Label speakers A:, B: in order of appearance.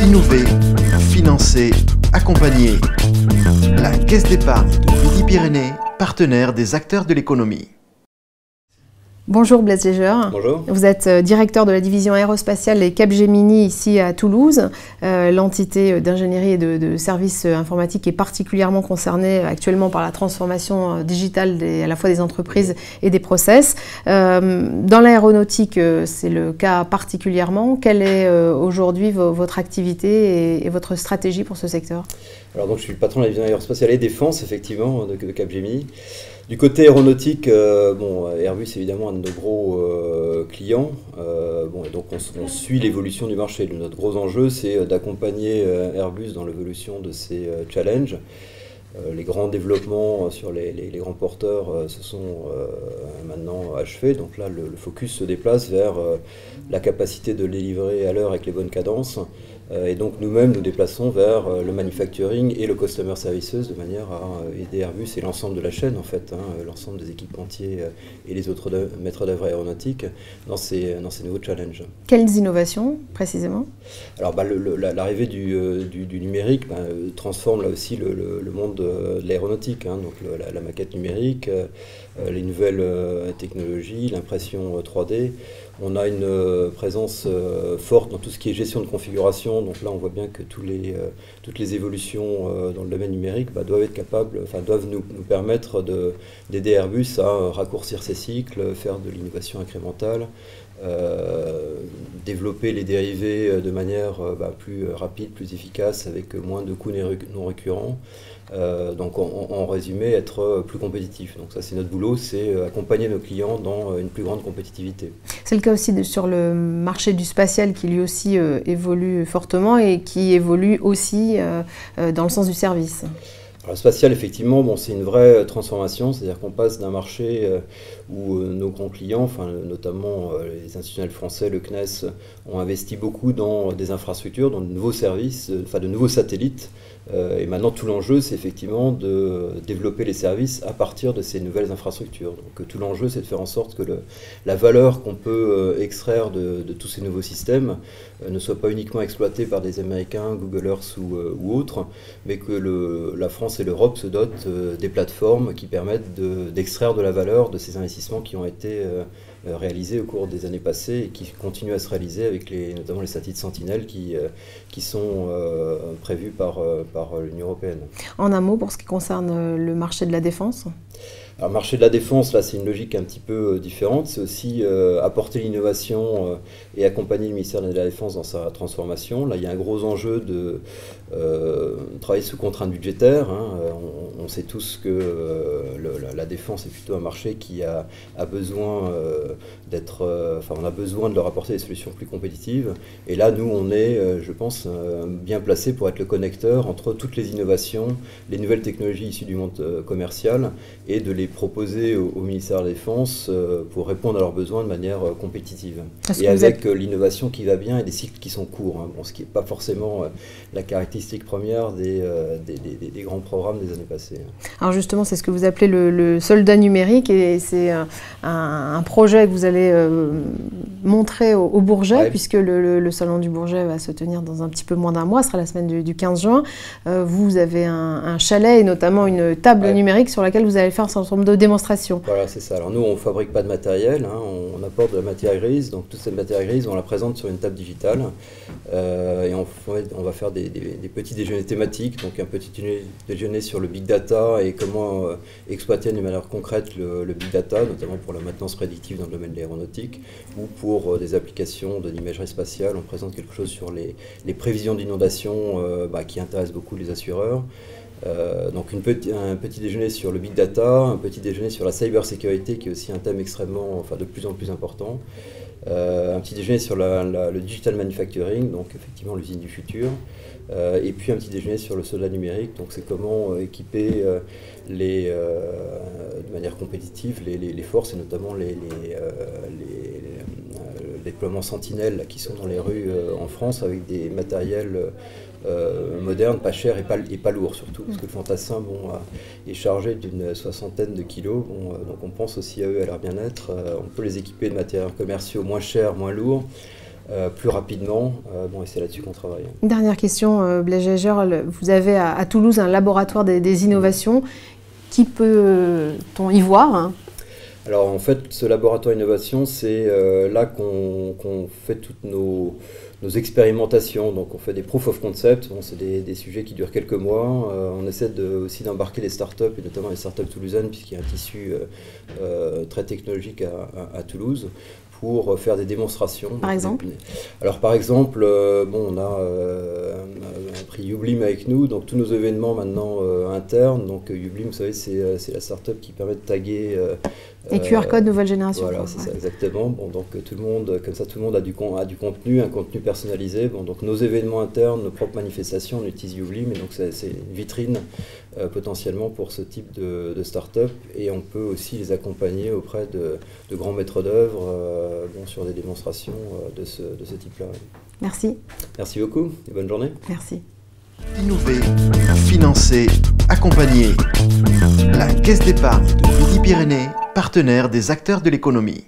A: Innover, financer, accompagner. La Caisse d'épargne de Midi-Pyrénées, partenaire des acteurs de l'économie.
B: Bonjour Blaise Léger.
C: Bonjour.
B: Vous êtes directeur de la division aérospatiale et Capgemini ici à Toulouse. L'entité d'ingénierie et de services informatiques est particulièrement concernée actuellement par la transformation digitale à la fois des entreprises et des process. Dans l'aéronautique, c'est le cas particulièrement. Quelle est aujourd'hui votre activité et votre stratégie pour ce secteur?
C: Alors donc, je suis le patron de la division aérospatiale et défense, effectivement, de Capgemini. Du côté aéronautique, Airbus évidemment un de nos gros clients, et donc on suit l'évolution du marché. Notre gros enjeu, c'est d'accompagner Airbus dans l'évolution de ses challenges. Les grands développements sur les grands porteurs se sont maintenant achevés, donc là le focus se déplace vers la capacité de les livrer à l'heure avec les bonnes cadences. Et donc nous-mêmes nous déplaçons vers le manufacturing et le customer services de manière à aider Airbus et l'ensemble de la chaîne en fait, l'ensemble des équipementiers et les autres maîtres d'œuvre aéronautiques dans ces nouveaux challenges.
B: Quelles innovations précisément? Alors
C: l'arrivée du numérique transforme là aussi le monde de l'aéronautique, donc la maquette numérique, les nouvelles technologies, l'impression 3D. On a une présence forte dans tout ce qui est gestion de configuration. Donc là, on voit bien que toutes les évolutions dans le domaine numérique doivent nous permettre d'aider Airbus à raccourcir ses cycles, faire de l'innovation incrémentale, développer les dérivés de manière plus rapide, plus efficace, avec moins de coûts non récurrents. Donc en résumé, être plus compétitif. Donc ça, c'est notre boulot, c'est accompagner nos clients dans une plus grande compétitivité.
B: C'est le cas aussi sur le marché du spatial qui lui aussi évolue fortement et qui évolue aussi dans le sens du service.
C: Alors, le spatial, effectivement, c'est une vraie transformation, c'est-à-dire qu'on passe d'un marché où nos grands clients, notamment les institutionnels français, le CNES, ont investi beaucoup dans des infrastructures, dans de nouveaux services, de nouveaux satellites. Et maintenant, tout l'enjeu, c'est effectivement de développer les services à partir de ces nouvelles infrastructures. Donc tout l'enjeu, c'est de faire en sorte que la valeur qu'on peut extraire de tous ces nouveaux systèmes ne soit pas uniquement exploitée par des Américains, Google Earth ou autres, mais que la France et l'Europe se dotent des plateformes qui permettent d'extraire de la valeur de ces investissements qui ont été réalisés au cours des années passées et qui continuent à se réaliser avec notamment les satellites Sentinelle qui sont prévus par l'Union européenne.
B: En un mot, pour ce qui concerne le marché de la défense?
C: Alors, le marché de la défense, là, c'est une logique un petit peu différente. C'est aussi apporter l'innovation et accompagner le ministère de la Défense dans sa transformation. Là, il y a un gros enjeu de travailler sous contrainte budgétaire. On sait tous que la défense est plutôt un marché qui a besoin on a besoin de leur apporter des solutions plus compétitives. Et là, nous, on est, je pense, bien placé pour être le connecteur entre toutes les innovations, les nouvelles technologies issues du monde commercial et de les proposer au ministère de la Défense pour répondre à leurs besoins de manière compétitive. Et avec l'innovation qui va bien et des cycles qui sont courts, ce qui n'est pas forcément la caractéristique première des grands programmes des années passées.
B: Alors justement, c'est ce que vous appelez le soldat numérique et c'est un projet que vous allez montrer au Bourget, puisque le salon du Bourget va se tenir dans un petit peu moins d'un mois, ce sera la semaine du 15 juin. Vous avez un chalet et notamment une table numérique sur laquelle vous allez faire un certain nombre de démonstrations.
C: Voilà, c'est ça. Alors nous, on ne fabrique pas de matériel, on apporte de la matière grise, donc toute cette matière grise, on la présente sur une table digitale et on va faire des petits déjeuners thématiques, donc un petit déjeuner sur le big data et comment exploiter de manière concrète le big data, notamment pour la maintenance prédictive dans le domaine de l'aéronautique ou pour des applications de l'imagerie spatiale. On présente quelque chose sur les prévisions d'inondation qui intéressent beaucoup les assureurs. Donc un petit déjeuner sur le big data, un petit déjeuner sur la cybersécurité qui est aussi un thème de plus en plus important, un petit déjeuner sur le digital manufacturing, donc effectivement l'usine du futur, et puis un petit déjeuner sur le soldat numérique, donc c'est comment équiper de manière compétitive les forces et notamment les déploiements Sentinelle qui sont dans les rues en France avec des matériels moderne, pas cher et pas lourd surtout, parce que le fantassin est chargé d'une soixantaine de kilos, donc on pense aussi à eux, à leur bien-être. On peut les équiper de matériaux commerciaux moins chers, moins lourds, plus rapidement. Et c'est là-dessus qu'on travaille.
B: Une dernière question, Blaise Jaeger, vous avez à Toulouse un laboratoire des innovations. Qui peut-on y voir?
C: Alors en fait, ce laboratoire innovation, c'est là qu'on fait toutes nos expérimentations. Donc on fait des proof of concept, c'est des sujets qui durent quelques mois. On essaie aussi d'embarquer les startups, et notamment les startups toulousaines, puisqu'il y a un tissu très technologique à Toulouse, pour faire des démonstrations.
B: Par exemple ?
C: Alors par exemple, on a un prix Ublim avec nous, donc tous nos événements maintenant internes. Donc Ublim, vous savez, c'est la startup qui permet de taguer...
B: Et QR code nouvelle génération.
C: Voilà, c'est ça, exactement. Donc tout le monde, comme ça, tout le monde a du contenu, un contenu personnalisé. Donc nos événements internes, nos propres manifestations, on utilise Ublim, et donc c'est une vitrine potentiellement pour ce type de start-up. Et on peut aussi les accompagner auprès de grands maîtres d'œuvre sur des démonstrations de ce type-là.
B: Merci.
C: Merci beaucoup et bonne journée.
B: Merci.
A: Innover, financer, accompagner. La Caisse d'épargne de Midi-Pyrénées, partenaire des acteurs de l'économie.